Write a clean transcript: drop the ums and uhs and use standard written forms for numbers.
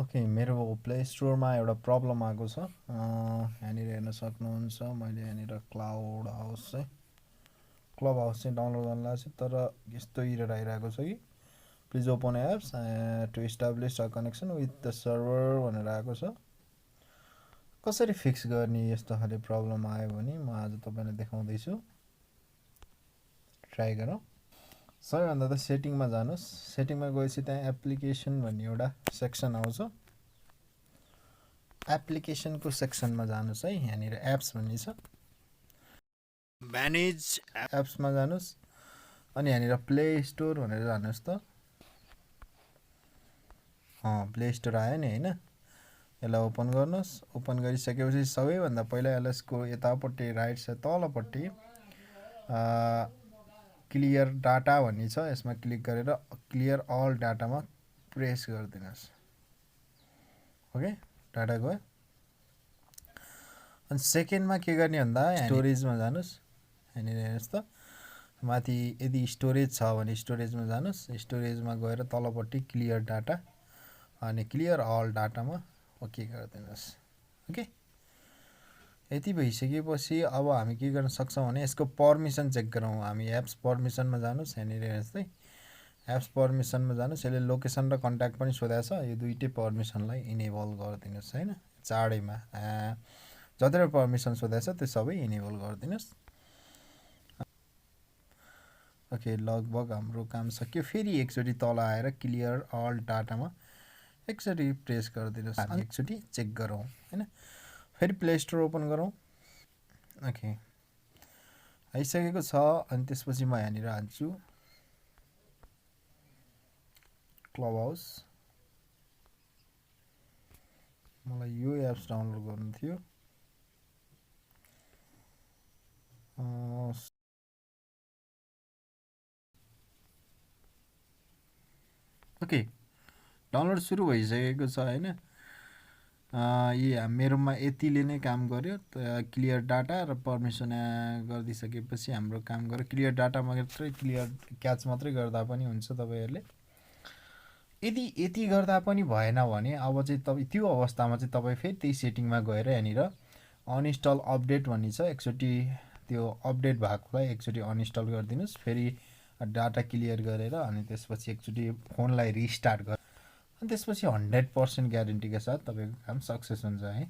Okay, मेरो play स्टोरमा एउटा प्रब्लम आएको छ। यहाँनिर हेर्न सक्नुहुन्छ, मैले यहाँनिर क्लब हाउस चाहिँ डाउनलोड गर्न लाग्छ, तर यस्तो एरर आइरहेको छ कि please open apps to establish a connection with the server भनेर आएको छ। कसरी फिक्स गर्ने यस्तो खाले प्रब्लम आयो भने म आज तपाईँलाई देखाउँदैछु। ट्राई गरौँ। सबैभन्दा त सेटिङमा जानुहोस्। सेटिङमा गएपछि त्यहाँ एप्लिकेसन भन्ने एउटा सेक्सन आउँछ। एप्लिकेसनको सेक्सनमा जानुहोस् है। यहाँनिर एप्स भन्ने छ, म्यानेज एप्समा जानुहोस् अनि यहाँनिर प्ले स्टोर भनेर जानुहोस् त। प्ले स्टोर आयो नि होइन। यसलाई ओपन गर्नुहोस्। ओपन गरिसकेपछि सबैभन्दा पहिला यसको यतापट्टि राइट साइड तलपट्टि क्लियर डाटा भन्ने छ, यसमा क्लिक गरेर क्लियर अल डाटामा प्रेस गरिदिनुहोस्। ओके, डाटा गयो। अनि सेकेन्डमा के गर्ने भन्दा स्टोरेजमा जानुहोस्। यहाँनिर हेर्नुहोस् त, माथि यदि स्टोरेज छ भने स्टोरेजमा जानुहोस्। स्टोरेजमा गएर तलपट्टि क्लियर डाटा अनि क्लियर अल डाटामा ओके गरिदिनुहोस्। ओके, यति भइसकेपछि अब हामी के गर्न सक्छौँ भने यसको पर्मिसन चेक गरौँ। हामी एप्स पर्मिसनमा जानुहोस्। यहाँनिर हेर्नुहोस् है, एप्स पर्मिसनमा जानुहोस्। यसले लोकेसन र कन्ट्याक्ट पनि सोधेको छ। यो दुइटै पर्मिसनलाई इनेबल गरिदिनुहोस् होइन, चाँडैमा। जतिवटा पर्मिसन सोधेको छ त्यो सबै इनेबल गरिदिनुहोस्। ओके, लगभग हाम्रो काम सकियो। फेरि एकचोटि तल आएर क्लियर अल डाटामा एकचोटि प्रेस गरिदिनुहोस्। हामी एकचोटि चेक गरौँ होइन। फेरि प्ले स्टोर ओपन गरौँ। ओके, आइसकेको छ। अनि त्यसपछि म यहाँनिर हाल्छु क्लब हाउस। मलाई यो एप्स डाउनलोड गर्नु थियो। ओके, डाउनलोड सुरु भइसकेको छ होइन। मेरोमा यतिले नै काम गर्यो। क्लियर डाटा र पर्मिसन गरिदिइसकेपछि हाम्रो काम गर्यो। क्लियर डाटा मात्रै, क्लियर क्याच मात्रै गर्दा पनि हुन्छ तपाईँहरूले। यदि यति गर्दा पनि भएन भने अब चाहिँ तपाईँ त्यो अवस्थामा चाहिँ तपाईँ फेरि त्यही सेटिङमा गएर यहाँनिर अनइन्स्टल अपडेट भन्ने छ, एकचोटि त्यो अपडेट भएकोलाई एकचोटि अनइन्स्टल गरिदिनुहोस्। फेरि डाटा क्लियर गरेर अनि त्यसपछि एकचोटि फोनलाई रिस्टार्ट गरेर अनि त्यसपछि 100% ग्यारेन्टीका साथ तपाईँको काम सक्सेस हुन्छ है।